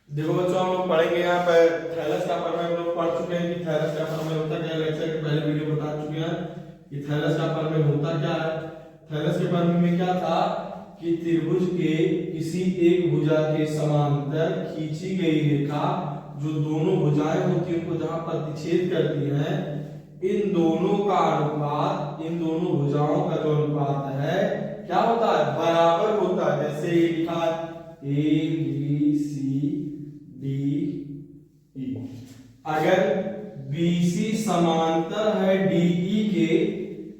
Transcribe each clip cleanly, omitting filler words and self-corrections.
देखो बच्चों, हम लोग पढ़ेंगे यहाँ पर थैलस का प्रमेय। हम लोग पढ़ चुके हैं कि थैलस का प्रमेय होता क्या है। लेक्चर के पहले वीडियो बता चुके हैं कि थैलस का प्रमेय होता क्या है। थैलस के प्रमेय में क्या था कि त्रिभुज के किसी एक भुजा के समांतर खींची गई रेखा जो दोनों भुजाएं होती हैं उनको जहां प्रतिच्छेद करती है, इन दोनों का अनुपात, इन दोनों भुजाओं का जो अनुपात है क्या होता है, बराबर होता है। जैसे ये लिखा A B C D E. अगर BC समांतर है DE के,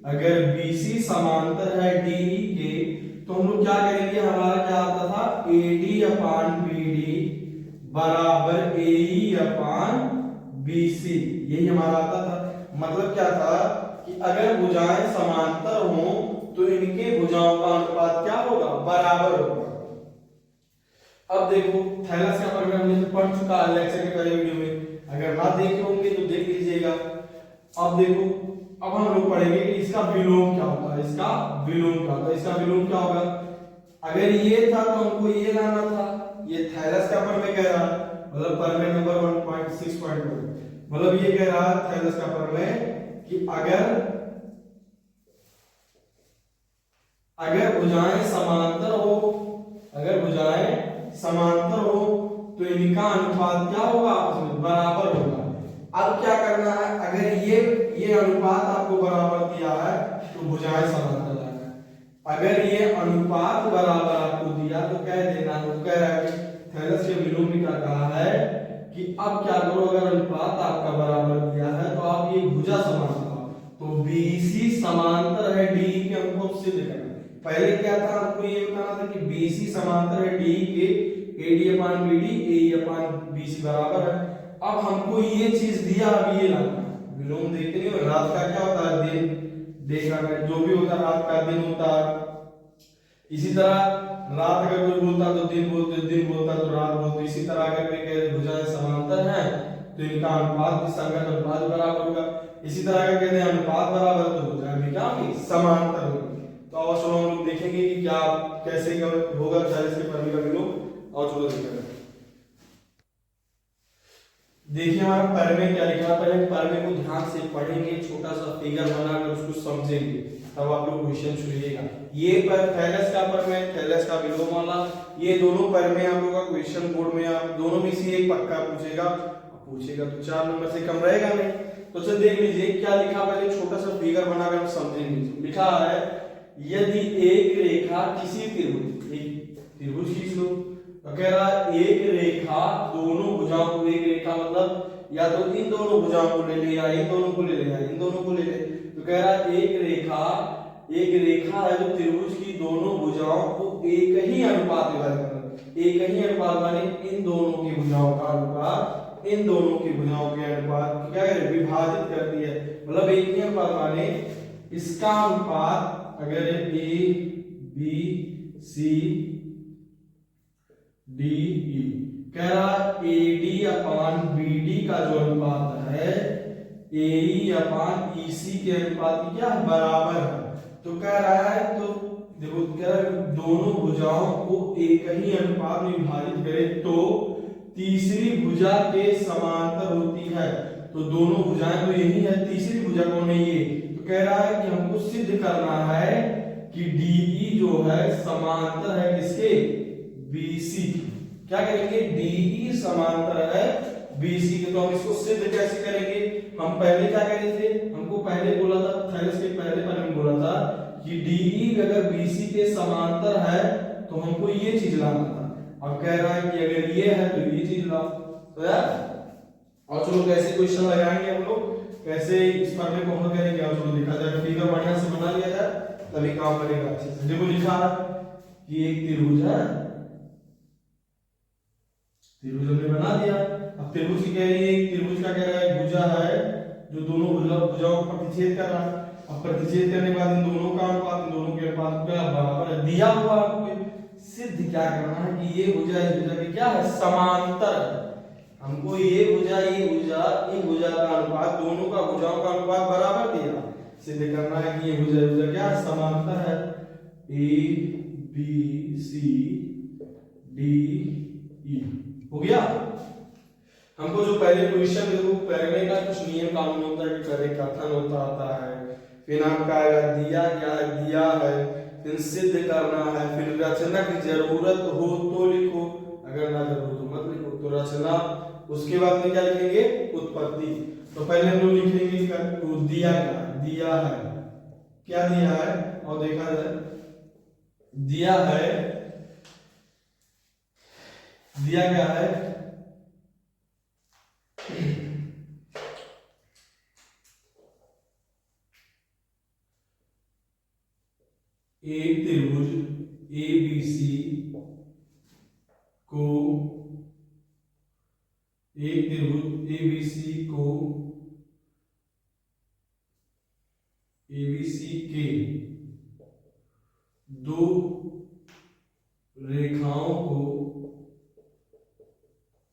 अगर BC समांतर है DE के, तो हम लोग क्या करेंगे, हमारा क्या आता था AD अपान BD बराबर AE अपान BC, यही हमारा आता था। मतलब क्या था कि अगर भुजाएं समांतर हों तो इनके भुजाओं का अनुपात क्या होगा, बराबर होगा। अब देखो थैलस का प्रमेय हमने पढ़ चुका है लेक्चर के पहले वीडियो में, अगर ना देखे होंगे तो देख लीजिएगा। अब देखो, अब हम लोग पढ़ेंगे कि इसका विलोम क्या होता है। इसका विलोम क्या होता है, इसका विलोम क्या होगा। अगर ये था तो हमको ये लाना था, ये थैलस का प्रमेय कह रहा है, मतलब प्रमेय नंबर 1.6.2, मतलब ये कह रहा है थैलस का प्रमेय कि अगर भुजाएं समांतर हो, अगर भुजाएं समांतर हो तो इनका अनुपात क्या होगा, आपस में बराबर होगा। अब क्या करना है, अगर ये अनुपात आपको बराबर दिया है तो भुजाएं समांतर लाना है। अगर ये अनुपात बराबर आपको दिया तो कह देना, वो कह रहा है थैलस के विलोम में क्या कहा है कि अब क्या करो, अगर अनुपात आपका बराबर दिया है तो आप ये भुजा समांतर, तो BC समांतर है DE के, हमको सिद्ध करना। पहले क्या था, आपको ये बताना था कि BC समांतर है DE के, AD अपान BD AE अपान BC बराबर है। अब हमको ये चीज दिया, अब ये लाना। विलोम देखते नहीं हो, रात का क्या होता है, दिन, डे का, जो भी होता है रात का दिन होता है। इसी तरह रात अगर कोई बोलता तो दिन बोलते, दिन बोलता तो रात बोलते। इसी तरह अगर कोई कहे भुजाएं समांतर हैं तो इनका अनुपात, संगत अनुपात बराबर होगा। इसी तरह अगर कहते हैं अनुपात बराबर तो भुजाएं भी क्या होंगी, समांतर होंगी। तो और चलो हम लोग देखेंगे कि क्या कैसे होगा थैलस के प्रमेय का विलोम। और चलो देखेंगे, देखिए हमारा प्रमेय क्या लिखा है। पहले प्रमेय को ध्यान से पढ़ेंगे, छोटा सा फिगर बनाकर उसको समझेंगे, तब आप लोग क्वेश्चन सुनिएगा। ये पर थैलस का प्रमेय, थैलस का विलोम वाला, ये दोनों प्रमेय आप लोगों का क्वेश्चन बोर्ड में आप दोनों में से एक पक्का पूछेगा तो 4 नंबर से कम रहेगा नहीं। तो चल देख लीजिए क्या लिखा, पहले छोटा सा फिगर बनाकर हम समझेंगे। लिखा है यदि एक रेखा किसी त्रिभुज, एक त्रिभुज खींच लो, तो कह रहा है एक रेखा दोनों भुजाओं को, एक रेखा मतलब या तो इन दोनों भुजाओं को ले ले या इन दोनों को ले ले या इन दोनों को ले ले। तो कह रहा है एक रेखा है जो त्रिभुज की दोनों भुजाओं को एक ही अनुपात विभाजित कर, एक ही अनुपात माने इन दोनों की भुजाओं का अनुपात, इन दोनों की भुजाओं के अनुपात क्या करे, विभाजित करती है। मतलब एक ही अनुपात माने इसका अनुपात, अगर A B C D E, कह रहा AD अपान BD का जो अनुपात है AE अपान EC के अनुपात की क्या बराबर है। तो कह रहा है, तो देखो कह रहा है दोनों भुजाओं को एक ही अनुपात में विभाजित करें तो तीसरी भुजा के समांतर होती है। तो दोनों भुजाएं तो यही है, तीसरी भुजा कौन है, ये। तो कह रहा है कि हमको सिद्ध करना है कि DE जो है समांतर है किसके, BC। क्या करेंगे, DE समांतर है BC के। तो हम इसको सिद्ध कैसे करेंगे, हम पहले क्या करे थे, हमको पहले बोला था, थैलस के पहले पर हम बोला था कि DE अगर BC के समांतर है तो हमको ये चीज लाना था। अब कह रहा है कि अगर ये है तो ये चीज लाओ। तो यार और चलो कैसे क्वेश्चन लगाएंगे हम लोग, कैसे इस प्रमेय को हल करेंगे। और चलो देखा जाए, फिगर बढ़िया से बना लिया जाए तभी काम करेगा अच्छे से। देखो लिखा है कि एक त्रिभुज है, त्रिभुज हमने बना दिया। अब त्रिभुज की कह रही है, त्रिभुज का कह रहा है भुजा है जो दोनों भुजाओं को प्रतिच्छेद कर रहा है। अब प्रतिच्छेद करने के बाद इन दोनों का अनुपात, इन दोनों के अनुपात क्या बराबर है, दिया हुआ आपको। सिद्ध क्या करना है कि ये भुजा इस भुजा की क्या है, समांतर है। हमको ये भुजा इन भुजा का अनुपात, दोनों का भुजाओं का अनुपात बराबर दिया। सिद्ध करना है कि ये भुजा क्या है, समांतर है। A B C D E, हो गया। हमको जो पहले क्वेश्चन देखो करने का कुछ नियम कानून होता है कि पहले कथन होता आता है, फिर आपका आएगा दिया क्या है, दिया है, फिर सिद्ध करना है, फिर रचना की जरूरत हो तो लिखो, अगर ना जरूरत हो मत लिखो। तो रचना, उसके बाद में क्या लिखेंगे, उत्पत्ति। तो पहले हम लोग लिखेंगे दिया क्या, दिया है, क्या दिया है, और देखा जाए दिया है, दिया क्या है, एक त्रिभुज ABC को, एक त्रिभुज ABC को ABC के दो रेखाओं को,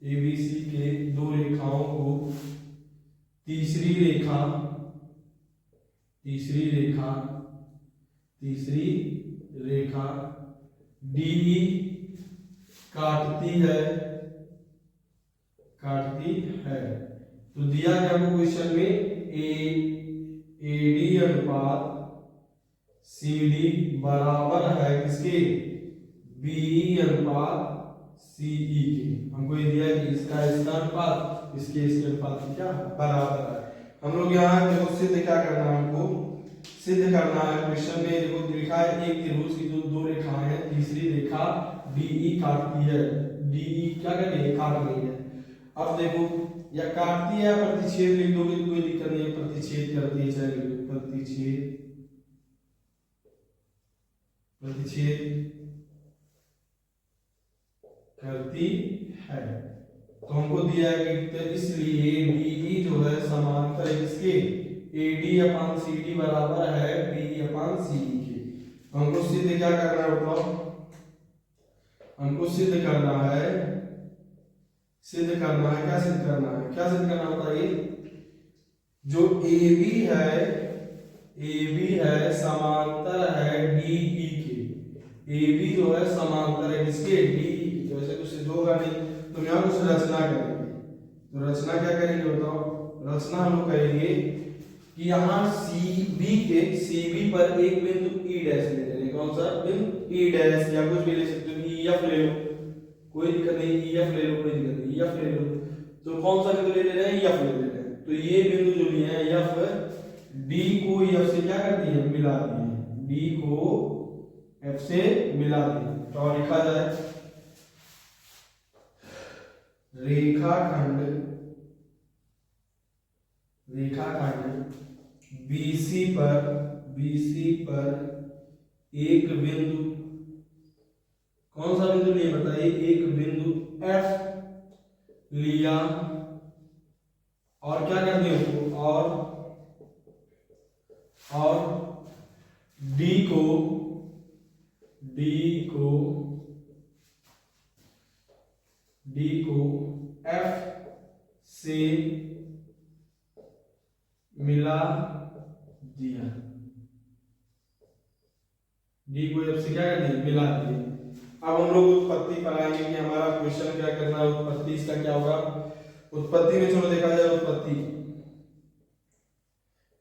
ABC के दो रेखाओं को तीसरी रेखा, तीसरी रेखा, तीसरी रेखा DE काटती है, काटती है। तो दिया क्या आपको क्वेश्चन में, AD अनुपात CD बराबर है किसके, BE अनुपात CE के। हमको ये दिया कि इसका अनुपात इसके अनुपात क्या बराबर है। हम लोग यहाँ देखो सिद्ध क्या करना है, हमको सिद्ध करना है। क्वेश्चन में देखो लिखा है एक त्रिभुज की दो रेखाएं हैं, तीसरी रेखा DE काटती है, DE क्या कर रही है, काट रही है। अब देखो या काटती है, प्रतिच्छेद लिख दोगे तो कोई दिक्कत नहीं है, प्रतिच्छेद करती है, चलिए प्रतिच्छेद, प्रतिच्छेद करती है। तो हमको दिया है कि इसलिए DE जो है समांतर है किसके, AD अपान CD बराबर है BE अपान CE के। तो हमको सिद्ध क्या करना है बताओ, हमको सिद्ध करना है, सिद्ध करना है, क्या सिद्ध करना है, क्या सिद्ध करना होता है, जो AB है, AB है समांतर है DE के, AB जो है समांतर है किसके, DE के। तो ऐसे कुछ सिद्ध होगा नहीं, तो यहाँ कुछ रचना करेंगे। तो रचना क्या करेंगे बताओ, रचना हम लोग करेंगे कि यहाँ CB पर एक बिंदु E डैश ले लेंगे, कौन सा बिंदु, E डैश, या कुछ भी ले सकते हो, EF ले लो, कोई दिक्कत नहीं, EF ले लो, कोई दिक्कत नहीं, EF ले लो। तो कौन सा बिंदु ले रहे हैं, EF ले रहे हैं। तो ये बिंदु जो लिए हैं F, D को EF से क्या करती है, मिला दी है, D को F से मिला दी। तो लिखा जाए रेखाखंड, रेखाखंड BC पर एक बिंदु, कौन सा बिंदु लिए बताइए, एक बिंदु F लिया, और क्या करते हैं उसको, और D को F से मिला दिया, D को F से क्या कर दिया, मिला दिया। अब हम लोग उत्पत्ति पर आएंगे कि हमारा क्वेश्चन क्या करना है, उत्पत्ति इसका क्या होगा। उत्पत्ति में चलो देखा जाए, उत्पत्ति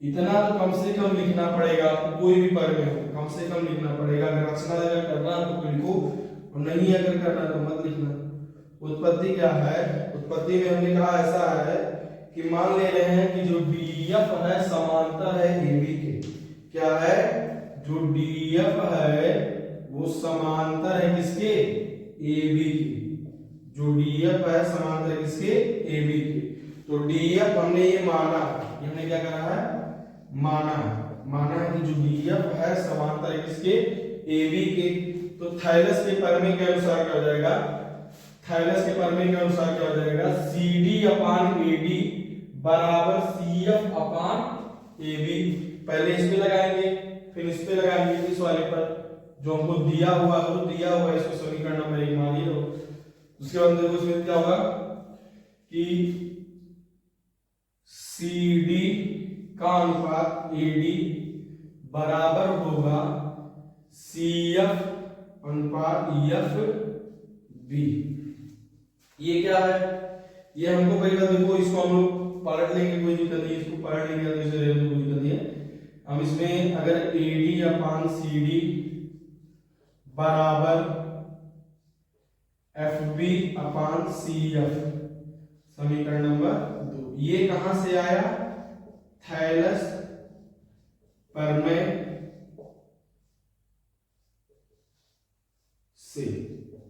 इतना तो कम से कम लिखना पड़ेगा, कोई भी पद में हो कम से कम लिखना पड़ेगा। अगर रचना अगर करना है तो लिखो, और नहीं अगर करना तो मत लिखना। उत्पत्ति क्या है, उत्पत्ति में हमने कहा ऐसा है कि मान ले रहे हैं कि जो DF है समांतर है AB के, क्या है, जो DF है वो समांतर है किसके, AB के, जो DF है समांतर है किसके, AB के। तो DF हमने ये माना, ये हमने क्या करा है, माना है कि जो DF है समांतर है किसके, AB के। तो थैलस के प्रमेय के अनुसार क्या हो जाएगा, थैलस के प्रमेय के अनुसार क्या हो जाएगा, CD अपान AD बराबर CF अपान AB। पहले इस पे लगाएंगे, फिर इस पे लगाएंगे, इस वाले पर जो हमको दिया हुआ है, वो दिया हुआ है, इसको समीकरण नंबर 1 मान लो। उसके बाद देखो इसमें क्या होगा कि CD का अनुपात AD बराबर होगा CF अनुपात FB। ये क्या है, ये हमको पहली बार देखो इसको हम लोग पलट लेंगे, कोई दिक्कत नहीं, इसको पलट लेंगे तो इसे रहने दो, कोई दिक्कत नहीं है। हम इसमें अगर AD अपान CD बराबर FB अपान CF, समीकरण नंबर 2, ये कहां से आया, थैलस प्रमेय से,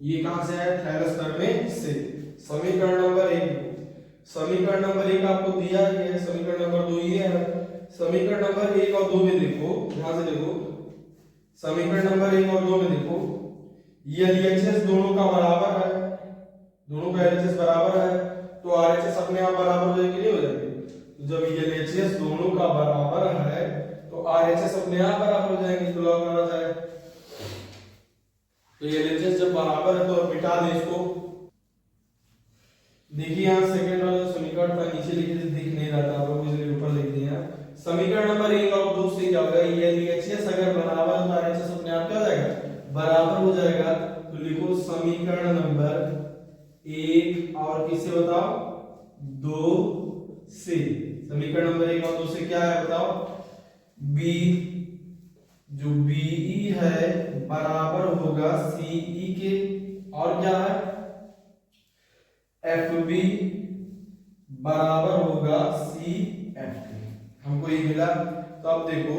ये कहां से आया, थैलस प्रमेय से। समीकरण नंबर 1, समीकरण नंबर 1 आपको दिया ही है, समीकरण नंबर 2 ये है। समीकरण नंबर 1 और 2 में देखो, ध्यान से देखो, समीकरण नंबर 1 और 2 में देखो, ये LHS दोनों का बराबर है, दोनों का LHS बराबर है, तो RHS अपने आप बराबर हो जाएगी, नहीं हो जाएगी। तो जब LHS दोनों का बराबर है तो RHS अपने आप बराबर हो जाएंगे, तो लॉग माना जाए। तो LHS जब बराबर है तो मिटा दे इसको। देखिए यहाँ सेकंड वाला समीकरण था, नीचे लिखे थे, दिख नहीं रहा था, आप लोग इसलिए ऊपर लिख दिया। समीकरण नंबर 1 और 2 से क्या होगा, ये LHS अगर बराबर है तो RHS अपने आप क्या हो जाएगा, बराबर हो जाएगा। तो लिखो समीकरण नंबर 1 और किससे बताओ, 2 से। समीकरण नंबर 1 और 2 से क्या है बताओ, B जो BE है बराबर होगा CE के, और क्या है FB बराबर होगा CF के, हमको ये मिला। तो अब देखो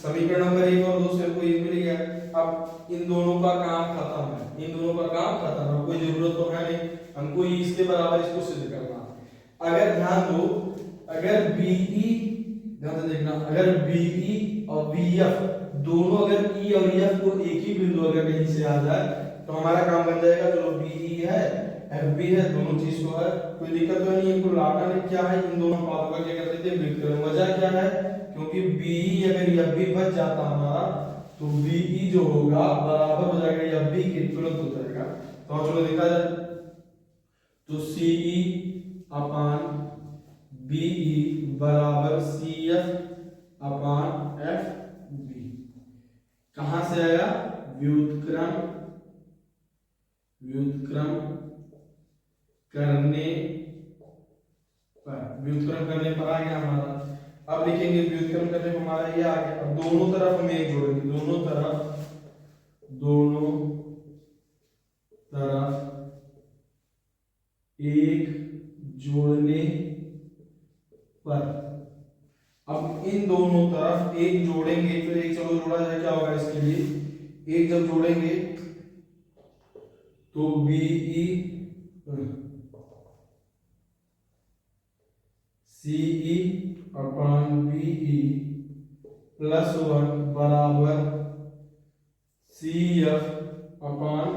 समीकरण नंबर 1 और 2 से हमको ये मिल गया। अब इन दोनों का काम खत्म है, इन दोनों का काम खत्म है, कोई जरूरत तो है नहीं, हमको इसके बराबर इसको सिद्ध करना। अगर ध्यान दो, अगर BE, ध्यान से देखना, अगर BE और BF दोनों अगर E और F को एक ही बिंदु अगर कहीं से आ जाए तो हमारा काम बन जाएगा। चलो BE है, FB है, दोनों चीज को है, कोई दिक्कत तो नहीं है। इनको लाना नहीं, क्या है, इन दोनों बातों का क्या करते थे, व्युत्क्रम। वजह क्या है, क्योंकि BE अगर FB बच जाता हमारा तो BE जो होगा बराबर हो जाएगा FB के, तुरंत हो जाएगा। तो चलो देखा जाए, तो CE अपान BE बराबर CF अपान FB, कहां से आया, व्युत्क्रम, व्युत्क्रम करने पर, व्युत्क्रम करने पर आ गया हमारा। अब लिखेंगे व्युत्क्रम करने पर हमारा ये आ गया। अब दोनों तरफ हम एक जोड़ेंगे, दोनों तरफ एक जोड़ने पर, अब इन दोनों तरफ एक जोड़ेंगे, फिर एक चलो जोड़ा जाए, क्या होगा इसके लिए, एक जब जोड़ेंगे तो BE CE upon BE plus 1 बराबर CF अपान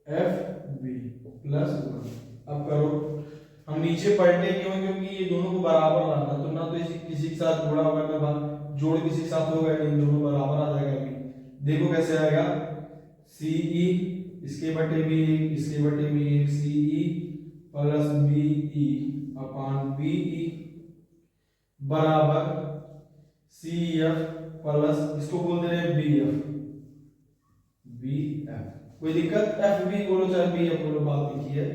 FB प्लस 1। अब करो, हम नीचे पलटे क्यों, क्योंकि ये दोनों को बराबर लाना, तो ना तो किसी के साथ जोड़ा होगा ना जोड़ किसी के साथ होगा, इन दोनों बराबर आ जाएगा। अभी देखो कैसे आएगा, CE इसके बटे भी एक, इसके बटे भी एक, CE plus BE upon BE बराबर CF प्लस, इसको बोल दे रहे हैं BF। कोई दिक्कत, FB बोलो चाहे BF बोलो, बात लिखी है।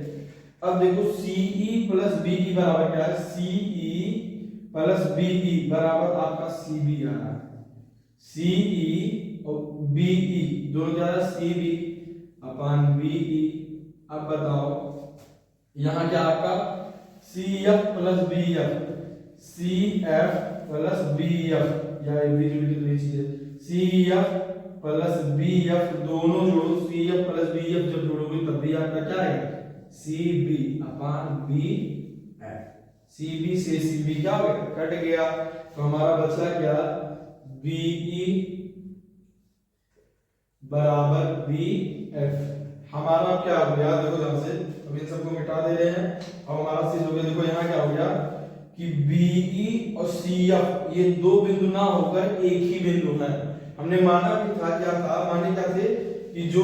अब देखो CE प्लस BE बराबर क्या है, CE प्लस BE बराबर आपका CB आ रहा है, CE और BE दोनों क्या है, CB अपान BE। अब बताओ यहाँ क्या आपका CF plus BF, CF plus BF, या FB जोड़ के तो ये चीज है, CF प्लस BF दोनों जोड़ो, CF प्लस BF जब जोड़ोगे तब भी आपका क्या आएगा, CB अपान BF। CB से CB क्या हो गया, कट गया, तो हमारा बचा क्या, BE बराबर BF। हमारा क्या हो गया, देखो ध्यान से, अब इन सबको मिटा दे रहे हैं। अब हमारा चीज हो गया, देखो यहाँ क्या हो गया कि BE और CF ये दो बिंदु ना होकर एक ही बिंदु है। हमने माना भी था, क्या था, माने क्या थे कि जो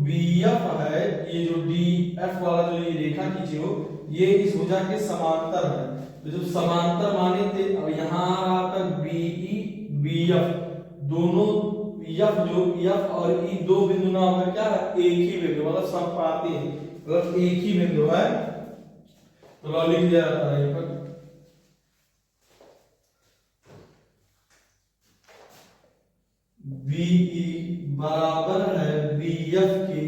BF है, ये जो DF वाला जो ये रेखा खींची हो, ये इस भुजा के समांतर है। तो जब समांतर माने थे, अब यहाँ आपका BE BF दोनों F जो F और E दो बिंदु ना होकर क्या है, एक ही बिंदु, मतलब समपाती है। मतलब एक ही बिंदु है, तो लो लिख दिया जाता है यहाँ पर BE बराबर है BF के,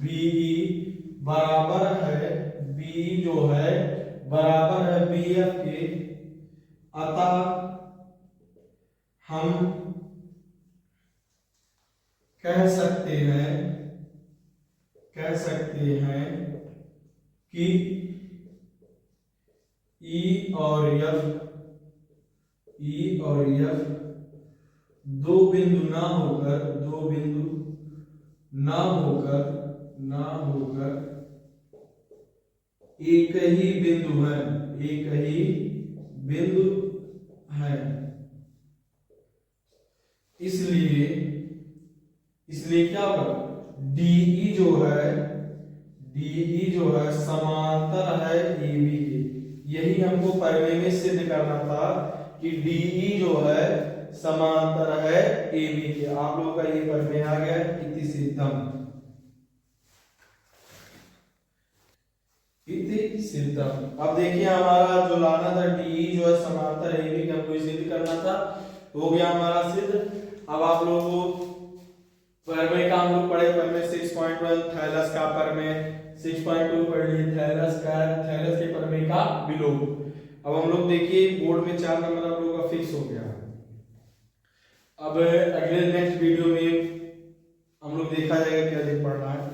BE बराबर है, BE जो है बराबर है BF के, अतः हम कह सकते हैं कि E और F दो बिंदु ना होकर एक ही बिंदु है, इसलिए क्या होगा, DE जो है समांतर है AB के। यही हमको पढ़ने में सिद्ध करना था कि DE जो है समांतर है AB के। आप लोगों का ये पढ़ में आ गया इति सिद्धम। अब देखिए हमारा जो लाना था DE जो है समांतर AB के, हमको सिद्ध करना था, हो गया हमारा सिद्ध। अब आप लोगों को परमे का हम लोग पढ़े, परमे 6.1 थैलस का परमे, 6.2 पढ़ लिए थैलस के परमे का विलोम। अब हम लोग देखिए बोर्ड में 4 नंबर आप लोगों का फिक्स हो गया। अब अगले नेक्स्ट वीडियो में हम लोग देखा जाएगा क्या पढ़ना है।